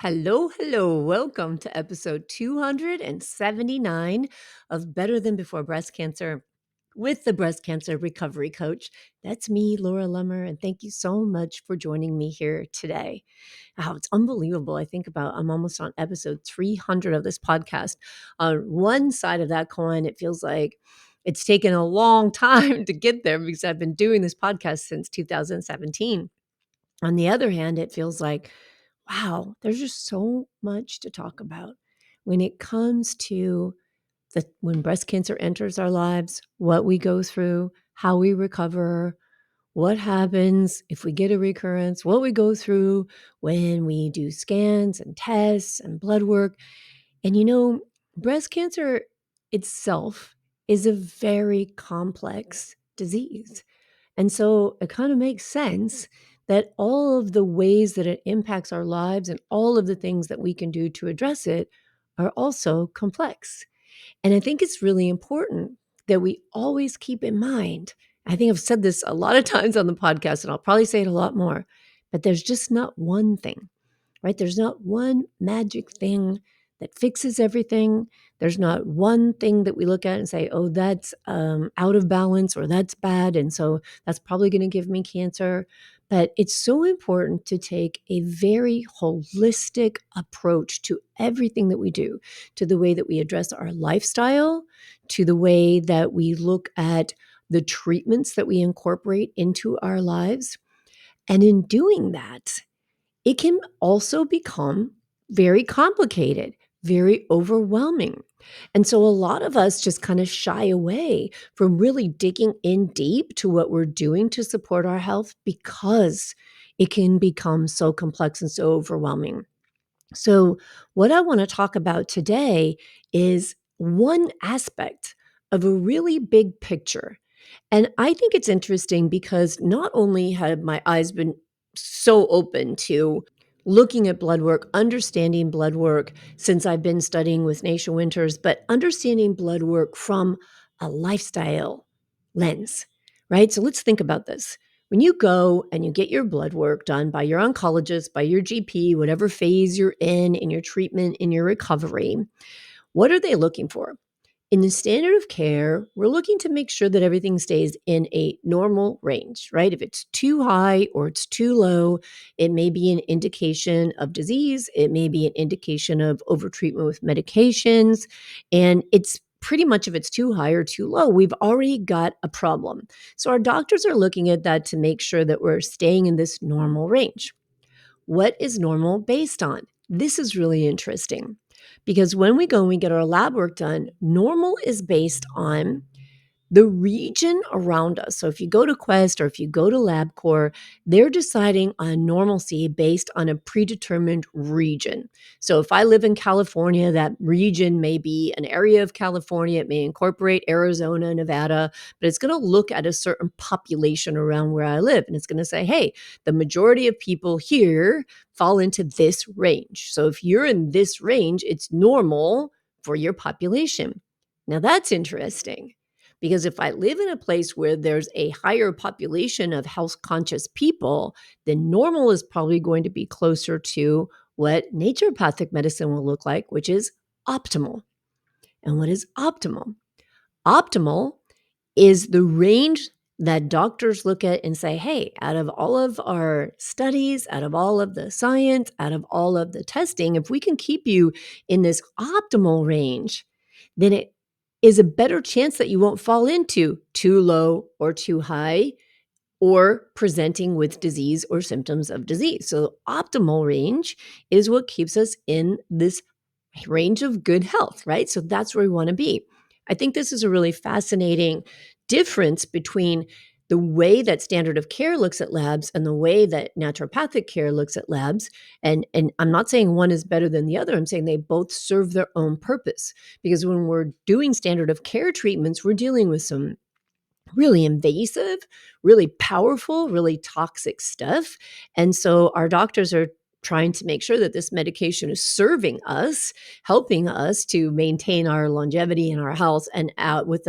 Hello, hello. Welcome to episode 279 of Better Than Before Breast Cancer with the breast cancer recovery coach. That's me, Laura Lummer, and thank you so much for joining me here today. Wow, it's unbelievable. I'm almost on episode 300 of this podcast. On one side of that coin, it feels like it's taken a long time to get there because I've been doing this podcast since 2017. On the other hand, it feels like, wow, there's just so much to talk about when it comes to when breast cancer enters our lives, what we go through, how we recover, what happens if we get a recurrence, what we go through when we do scans and tests and blood work. And breast cancer itself is a very complex disease. And so it kind of makes sense that all of the ways that it impacts our lives and all of the things that we can do to address it are also complex. And I think it's really important that we always keep in mind. I think I've said this a lot of times on the podcast, and I'll probably say it a lot more, but there's just not one thing, right? There's not one magic thing that fixes everything. There's not one thing that we look at and say, oh, that's out of balance or that's bad. And so that's probably going to give me cancer. But it's so important to take a very holistic approach to everything that we do, to the way that we address our lifestyle, to the way that we look at the treatments that we incorporate into our lives. And in doing that, it can also become very complicated, very overwhelming. And so a lot of us just kind of shy away from really digging in deep to what we're doing to support our health because it can become so complex and so overwhelming. So, what I want to talk about today is one aspect of a really big picture. And I think it's interesting because not only have my eyes been so open to looking at blood work, understanding blood work since I've been studying with Nacia Winters, but understanding blood work from a lifestyle lens, right? So let's think about this. When you go and you get your blood work done by your oncologist, by your GP, whatever phase you're in your treatment, in your recovery, what are they looking for? In the standard of care, we're looking to make sure that everything stays in a normal range, right? If it's too high or it's too low, it may be an indication of disease. It may be an indication of overtreatment with medications. And it's pretty much if it's too high or too low, we've already got a problem. So our doctors are looking at that to make sure that we're staying in this normal range. What is normal based on? This is really interesting because when we go and we get our lab work done, normal is based on the region around us. So if you go to Quest or if you go to LabCorp, they're deciding on normalcy based on a predetermined region. So if I live in California, that region may be an area of California. It may incorporate Arizona, Nevada, but it's going to look at a certain population around where I live. And it's going to say, hey, the majority of people here fall into this range. So if you're in this range, it's normal for your population. Now that's interesting. Because if I live in a place where there's a higher population of health conscious people, then normal is probably going to be closer to what naturopathic medicine will look like, which is optimal. And what is optimal? Optimal is the range that doctors look at and say, hey, out of all of our studies, out of all of the science, out of all of the testing, if we can keep you in this optimal range, then it is a better chance that you won't fall into too low or too high or presenting with disease or symptoms of disease. So optimal range is what keeps us in this range of good health, right? So that's where we want to be. I think this is a really fascinating difference between the way that standard of care looks at labs and the way that naturopathic care looks at labs. And I'm not saying one is better than the other. I'm saying they both serve their own purpose. Because when we're doing standard of care treatments, we're dealing with some really invasive, really powerful, really toxic stuff. And so our doctors are trying to make sure that this medication is serving us, helping us to maintain our longevity and our health and out with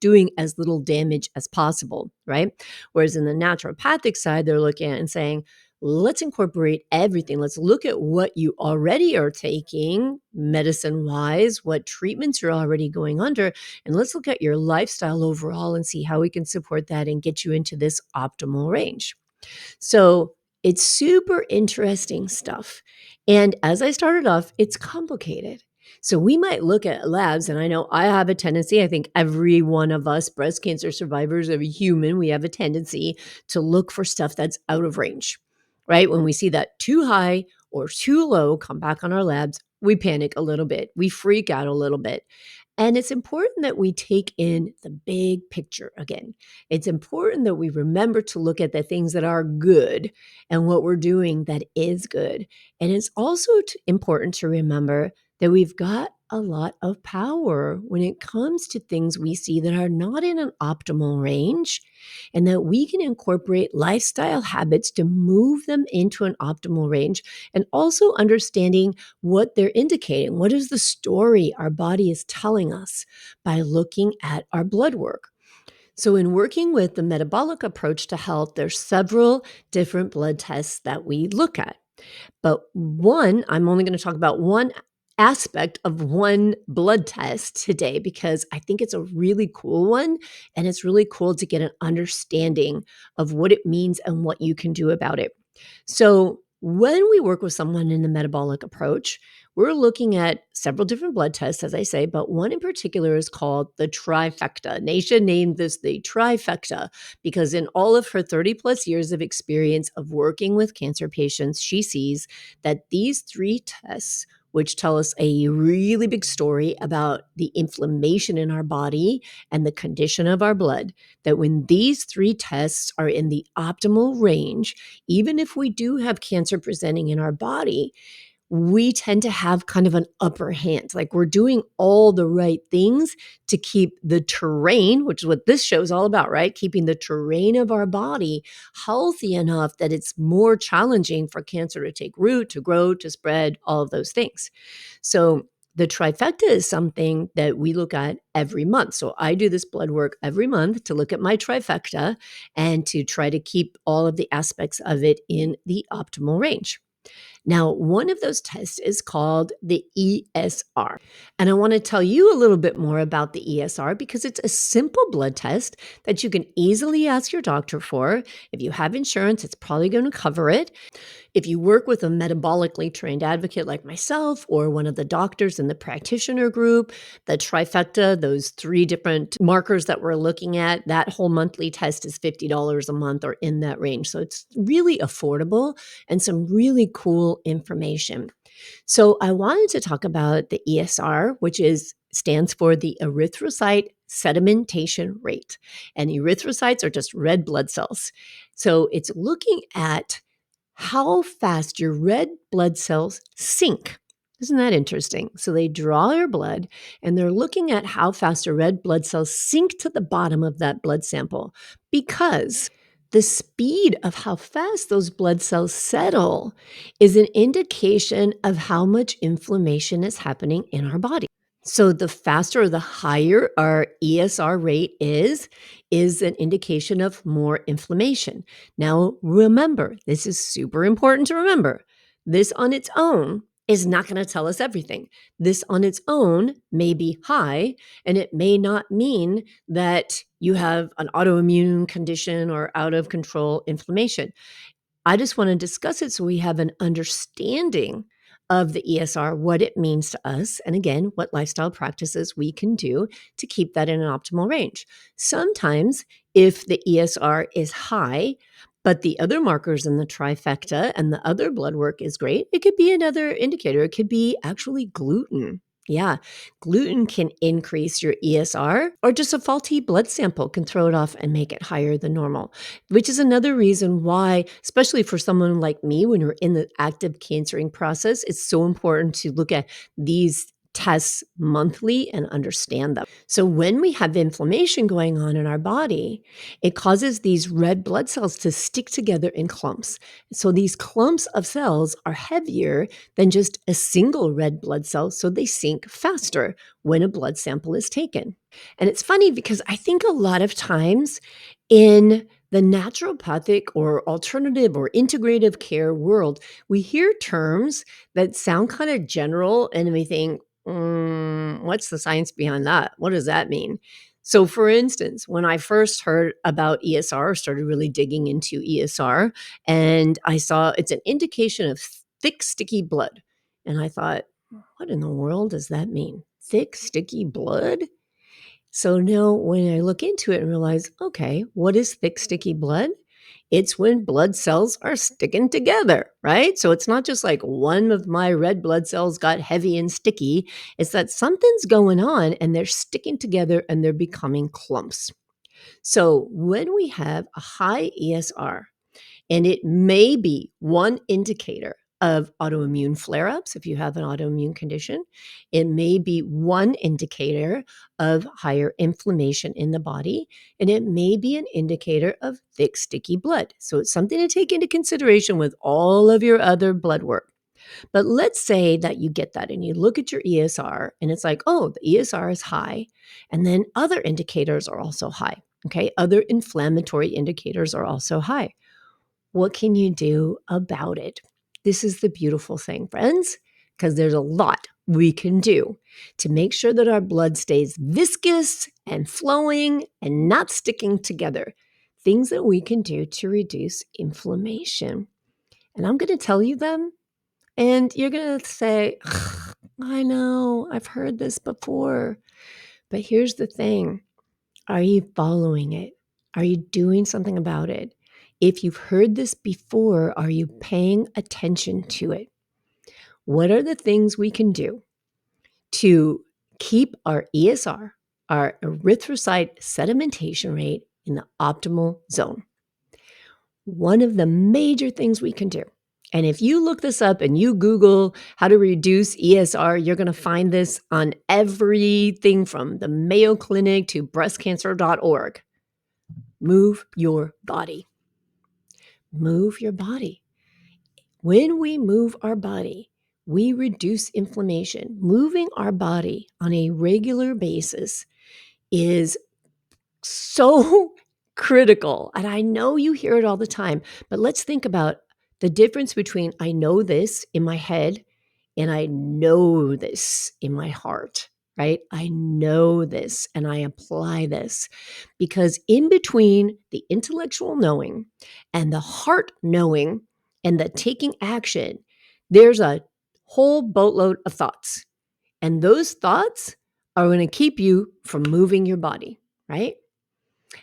doing as little damage as possible, right? Whereas in the naturopathic side, they're looking at and saying, let's incorporate everything. Let's look at what you already are taking medicine-wise, what treatments you're already going under, and let's look at your lifestyle overall and see how we can support that and get you into this optimal range. So it's super interesting stuff. And as I started off, it's complicated. So we might look at labs, and I know I have a tendency, I think every one of us breast cancer survivors, every human, we have a tendency to look for stuff that's out of range, right? When we see that too high or too low come back on our labs, we panic a little bit, we freak out a little bit. And it's important that we take in the big picture again. It's important that we remember to look at the things that are good and what we're doing that is good. And it's also important to remember that we've got a lot of power when it comes to things we see that are not in an optimal range, and that we can incorporate lifestyle habits to move them into an optimal range, and also understanding what they're indicating. What is the story our body is telling us by looking at our blood work? So, in working with the metabolic approach to health, there's several different blood tests that we look at. But one, I'm only going to talk about one aspect of one blood test today because I think it's a really cool one. And it's really cool to get an understanding of what it means and what you can do about it. So, when we work with someone in the metabolic approach, we're looking at several different blood tests, as I say, but one in particular is called the trifecta. Naisha named this the trifecta because in all of her 30 plus years of experience of working with cancer patients, she sees that these three tests, which tell us a really big story about the inflammation in our body and the condition of our blood, that when these three tests are in the optimal range, even if we do have cancer presenting in our body, we tend to have kind of an upper hand. Like we're doing all the right things to keep the terrain, which is what this show is all about, right? Keeping the terrain of our body healthy enough that it's more challenging for cancer to take root, to grow, to spread, all of those things. So the trifecta is something that we look at every month. So I do this blood work every month to look at my trifecta and to try to keep all of the aspects of it in the optimal range. Now, one of those tests is called the ESR. And I want to tell you a little bit more about the ESR because it's a simple blood test that you can easily ask your doctor for. If you have insurance, it's probably going to cover it. If you work with a metabolically trained advocate like myself or one of the doctors in the practitioner group, the trifecta, those three different markers that we're looking at, that whole monthly test is $50 a month or in that range. So it's really affordable and some really cool information. So I wanted to talk about the ESR, which stands for the erythrocyte sedimentation rate. And erythrocytes are just red blood cells. So it's looking at how fast your red blood cells sink. Isn't that interesting? So they draw your blood and they're looking at how fast your red blood cells sink to the bottom of that blood sample because the speed of how fast those blood cells settle is an indication of how much inflammation is happening in our body. So the faster or the higher our ESR rate is an indication of more inflammation. Now, remember, this is super important to remember. This on its own is not going to tell us everything. This on its own may be high, and it may not mean that you have an autoimmune condition or out of control inflammation. I just want to discuss it so we have an understanding of the ESR, what it means to us, and again, what lifestyle practices we can do to keep that in an optimal range. Sometimes, if the ESR is high, but the other markers in the trifecta and the other blood work is great, it could be another indicator. It could be actually gluten. Yeah, gluten can increase your ESR, or just a faulty blood sample can throw it off and make it higher than normal, which is another reason why, especially for someone like me, when we're in the active cancering process, it's so important to look at these tests monthly and understand them. So when we have inflammation going on in our body, it causes these red blood cells to stick together in clumps. So these clumps of cells are heavier than just a single red blood cell, so they sink faster when a blood sample is taken. And it's funny because I think a lot of times in The naturopathic or alternative or integrative care world, we hear terms that sound kind of general and we think, what's the science behind that? What does that mean? So, for instance, when I first heard about ESR, started really digging into ESR, and I saw it's an indication of thick, sticky blood. And I thought, what in the world does that mean? Thick, sticky blood? So now when I look into it and realize, okay, what is thick, sticky blood? It's when blood cells are sticking together, right? So it's not just like one of my red blood cells got heavy and sticky. It's that something's going on and they're sticking together and they're becoming clumps. So when we have a high ESR, and it may be one indicator of autoimmune flare ups if you have an autoimmune condition. It may be one indicator of higher inflammation in the body. And it may be an indicator of thick, sticky blood. So it's something to take into consideration with all of your other blood work. But let's say that you get that and you look at your ESR and it's like, oh, the ESR is high. And then other indicators are also high. Okay. Other inflammatory indicators are also high. What can you do about it? This is the beautiful thing, friends, because there's a lot we can do to make sure that our blood stays viscous and flowing and not sticking together. Things that we can do to reduce inflammation. And I'm going to tell you them, and you're going to say, I know, I've heard this before. But here's the thing. Are you following it? Are you doing something about it? If you've heard this before, are you paying attention to it? What are the things we can do to keep our ESR, our erythrocyte sedimentation rate, in the optimal zone? One of the major things we can do, and if you look this up and you Google how to reduce ESR, you're going to find this on everything from the Mayo Clinic to breastcancer.org. Move your body. Move your body. When we move our body, we reduce inflammation. Moving our body on a regular basis is so critical. And I know you hear it all the time, but let's think about the difference between I know this in my head and I know this in my heart, right? I know this and I apply this because in between the intellectual knowing and the heart knowing and the taking action, there's a whole boatload of thoughts. And those thoughts are going to keep you from moving your body, right?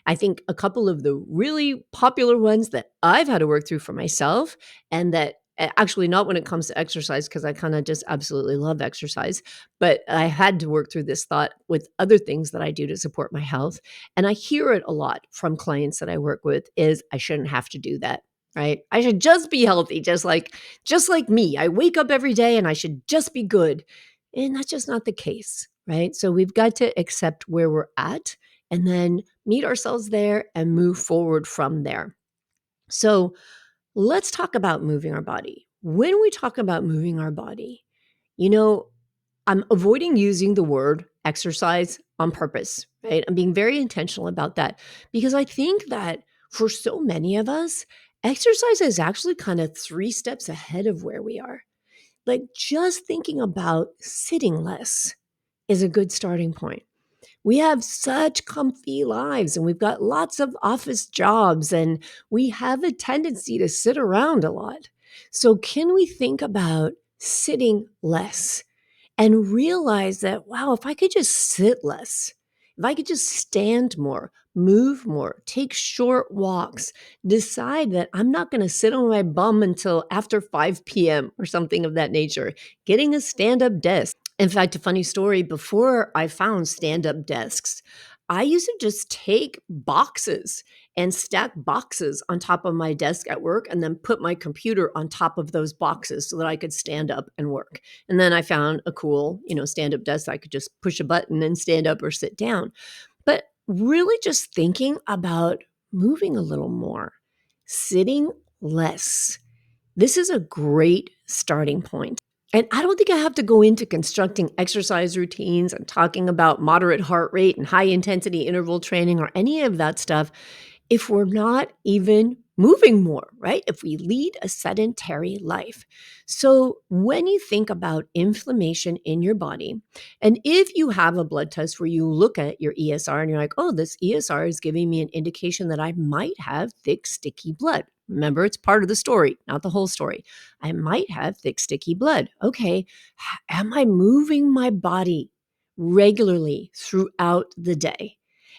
I think a couple of the really popular ones that I've had to work through for myself, and that actually not when it comes to exercise, because I kind of just absolutely love exercise, but I had to work through this thought with other things that I do to support my health. And I hear it a lot from clients that I work with is I shouldn't have to do that. Right. I should just be healthy, just like me. I wake up every day and I should just be good. And that's just not the case. Right. So we've got to accept where we're at and then meet ourselves there and move forward from there. So let's talk about moving our body. When we talk about moving our body, you know, I'm avoiding using the word exercise on purpose, right? I'm being very intentional about that because I think that for so many of us, exercise is actually kind of 3 steps ahead of where we are. Like just thinking about sitting less is a good starting point. We have such comfy lives and we've got lots of office jobs and we have a tendency to sit around a lot. So, can we think about sitting less and realize that, wow, if I could just sit less, if I could just stand more, move more, take short walks, decide that I'm not going to sit on my bum until after 5 p.m. or something of that nature, getting a stand up desk. In fact, a funny story, before I found stand-up desks, I used to just take boxes and stack boxes on top of my desk at work and then put my computer on top of those boxes so that I could stand up and work. And then I found a cool, stand-up desk. I could just push a button and stand up or sit down. But really just thinking about moving a little more, sitting less. This is a great starting point. And I don't think I have to go into constructing exercise routines and talking about moderate heart rate and high intensity interval training or any of that stuff. if we're not even moving more, right? If we lead a sedentary life. So, when you think about inflammation in your body, and if you have a blood test where you look at your ESR and you're like, oh, this ESR is giving me an indication that I might have thick, sticky blood. Remember, it's part of the story, not the whole story. I might have thick, sticky blood. Okay, am I moving my body regularly throughout the day?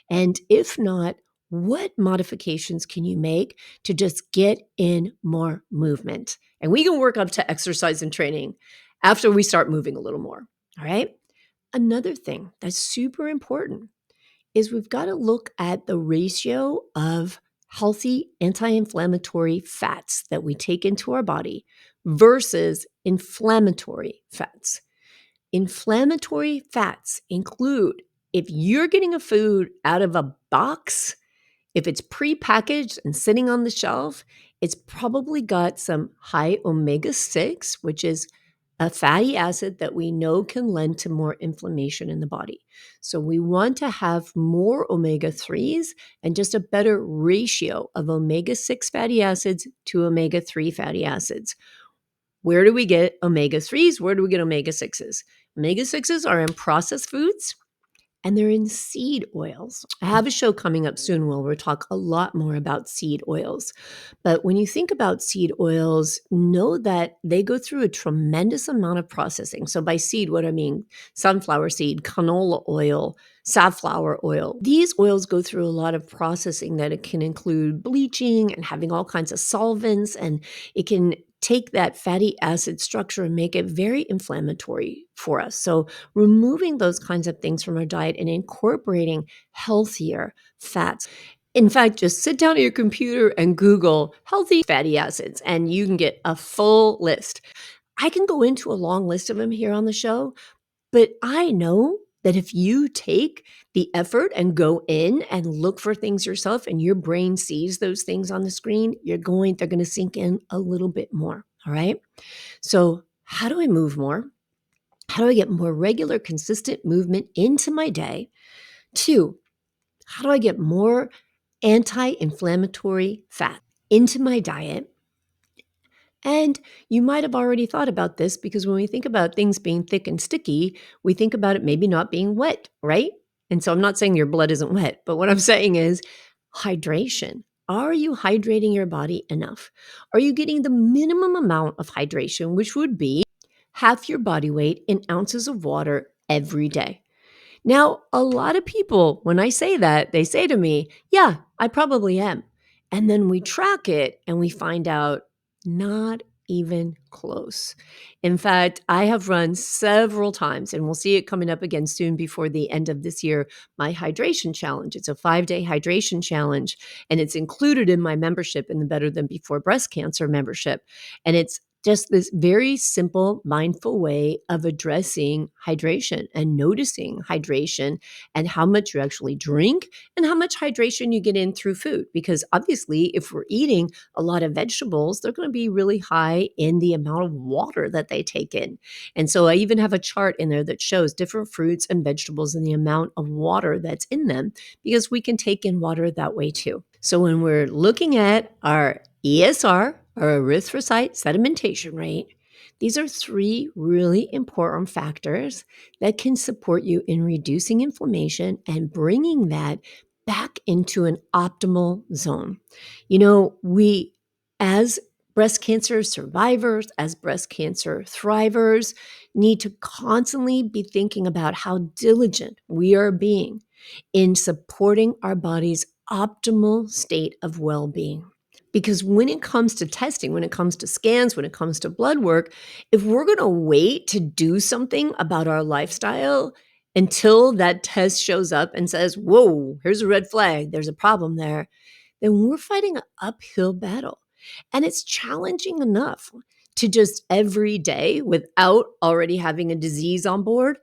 And if not, what modifications can you make to just get in more movement? And we can work up to exercise and training after we start moving a little more. All right. Another thing that's super important is we've got to look at the ratio of healthy anti-inflammatory fats that we take into our body versus inflammatory fats. Inflammatory fats include, if you're getting a food out of a box, if it's prepackaged and sitting on the shelf, it's probably got some high omega 6, which is a fatty acid that we know can lend to more inflammation in the body. So we want to have more omega 3s and just a better ratio of omega 6 fatty acids to omega 3 fatty acids. Where do we get omega 3s? Where do we get omega 6s? Omega 6s are in processed foods and they're in seed oils. I have a show coming up soon where we'll talk a lot more about seed oils. But when you think about seed oils, know that they go through a tremendous amount of processing. So by seed, what I mean, sunflower seed, canola oil, safflower oil. These oils go through a lot of processing that it can include bleaching and having all kinds of solvents, and it can take that fatty acid structure and make it very inflammatory for us. So removing those kinds of things from our diet and incorporating healthier fats. In fact, just sit down at your computer and Google healthy fatty acids, and you can get a full list. I can go into a long list of them here on the show, but I know that if you take the effort and go in and look for things yourself and your brain sees those things on the screen, they're going to sink in a little bit more. All right. So, how do I move more? How do I get more regular, consistent movement into my day? Two, how do I get more anti-inflammatory fat into my diet? And you might have already thought about this because when we think about things being thick and sticky, we think about it maybe not being wet, right? And so I'm not saying your blood isn't wet, but what I'm saying is hydration. Are you hydrating your body enough? Are you getting the minimum amount of hydration, which would be half your body weight in ounces of water every day? Now, a lot of people, when I say that, they say to me, yeah, I probably am. And then we track it and we find out not even close. In fact, I have run several times, and we'll see it coming up again soon before the end of this year, my hydration challenge. It's a 5-day hydration challenge, and it's included in my membership in the Better Than Before Breast Cancer membership. And it's just this very simple, mindful way of addressing hydration and noticing hydration and how much you actually drink and how much hydration you get in through food. Because obviously, if we're eating a lot of vegetables, they're going to be really high in the amount of water that they take in. And so I even have a chart in there that shows different fruits and vegetables and the amount of water that's in them, because we can take in water that way too. So when we're looking at our ESR, or erythrocyte sedimentation rate, these are 3 really important factors that can support you in reducing inflammation and bringing that back into an optimal zone. You know, we, as breast cancer survivors, as breast cancer thrivers, need to constantly be thinking about how diligent we are being in supporting our body's optimal state of well-being. Because when it comes to testing, when it comes to scans, when it comes to blood work, if we're going to wait to do something about our lifestyle until that test shows up and says, whoa, here's a red flag, there's a problem there, then we're fighting an uphill battle. And it's challenging enough to just every day, without already having a disease on board,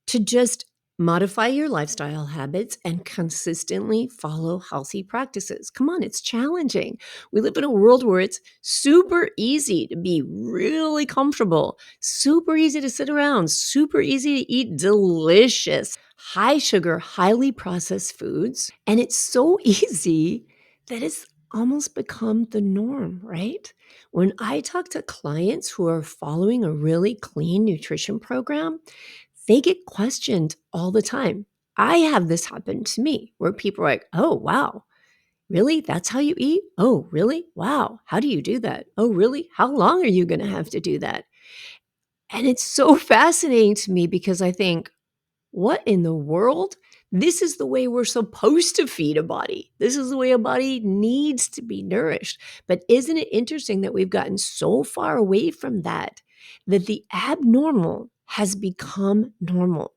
to just modify your lifestyle habits and consistently follow healthy practices. Come on, it's challenging. We live in a world where it's super easy to be really comfortable, super easy to sit around, super easy to eat delicious, high sugar, highly processed foods. And it's so easy that has almost become the norm, right? When I talk to clients who are following a really clean nutrition program, they get questioned all the time. I have this happen to me where people are like, oh, wow, really? That's how you eat? Oh, really? Wow. How do you do that? Oh, really? How long are you going to have to do that? And it's so fascinating to me because I think, what in the world? This is the way we're supposed to feed a body. This is the way a body needs to be nourished. But isn't it interesting that we've gotten so far away from that, that the abnormal has become normal?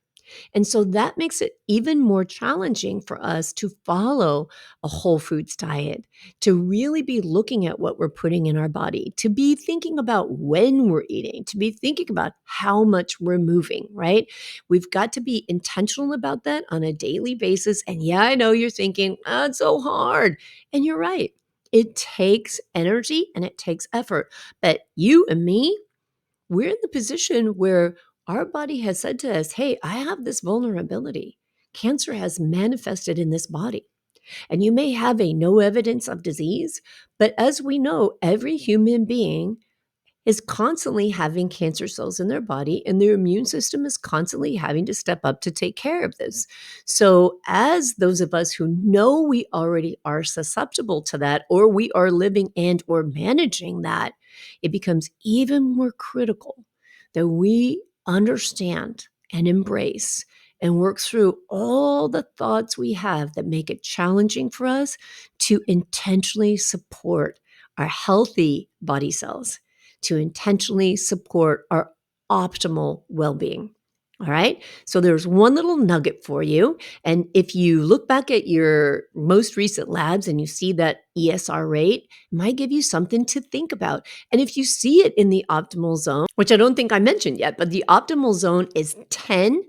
And so that makes it even more challenging for us to follow a whole foods diet, to really be looking at what we're putting in our body, to be thinking about when we're eating, to be thinking about how much we're moving, right? We've got to be intentional about that on a daily basis. And yeah, I know you're thinking, oh, it's so hard. And you're right. It takes energy and it takes effort. But you and me, we're in the position where our body has said to us, hey, I have this vulnerability. Cancer has manifested in this body. And you may have a no evidence of disease, but as we know, every human being is constantly having cancer cells in their body, and their immune system is constantly having to step up to take care of this. So, as those of us who know we already are susceptible to that, or we are living and or managing that, it becomes even more critical that we understand and embrace and work through all the thoughts we have that make it challenging for us to intentionally support our healthy body cells, to intentionally support our optimal well-being. All right. So there's one little nugget for you. And if you look back at your most recent labs and you see that ESR rate, it might give you something to think about. And if you see it in the optimal zone, which I don't think I mentioned yet, but the optimal zone is 10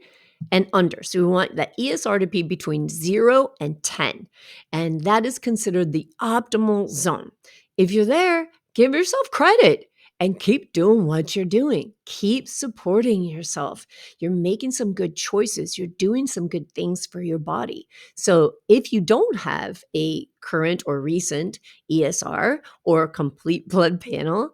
and under. So we want that ESR to be between 0 and 10. And that is considered the optimal zone. If you're there, give yourself credit and keep doing what you're doing. Keep supporting yourself. You're making some good choices. You're doing some good things for your body. So if you don't have a current or recent ESR or complete blood panel,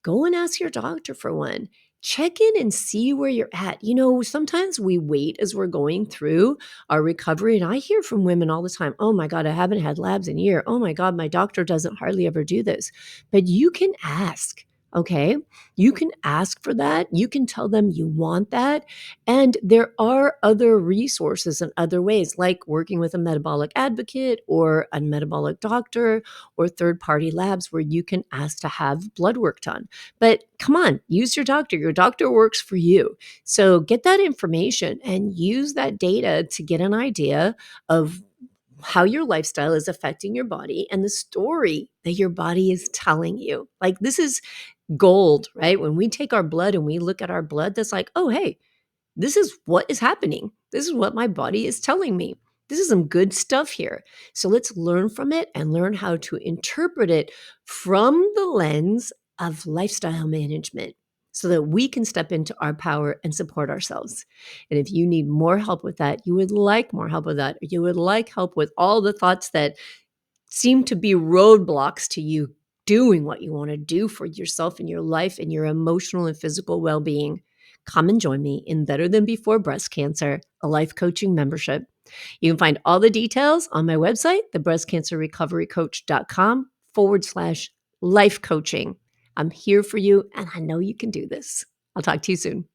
go and ask your doctor for one. Check in and see where you're at. You know, sometimes we wait as we're going through our recovery. And I hear from women all the time, oh my God, I haven't had labs in a year. Oh my God, my doctor doesn't hardly ever do this. But you can ask. Okay. You can ask for that. You can tell them you want that. And there are other resources and other ways, like working with a metabolic advocate or a metabolic doctor or third-party labs where you can ask to have blood work done. But come on, use your doctor. Your doctor works for you. So get that information and use that data to get an idea of how your lifestyle is affecting your body and the story that your body is telling you. Like, this is gold, right? When we take our blood and we look at our blood, that's like, oh, hey, this is what is happening. This is what my body is telling me. This is some good stuff here. So let's learn from it and learn how to interpret it from the lens of lifestyle management so that we can step into our power and support ourselves. And if you need more help with that, you would like more help with that, or you would like help with all the thoughts that seem to be roadblocks to you doing what you want to do for yourself and your life and your emotional and physical well-being, come and join me in Better Than Before Breast Cancer, a life coaching membership. You can find all the details on my website, thebreastcancerrecoverycoach.com/life coaching. I'm here for you, and I know you can do this. I'll talk to you soon.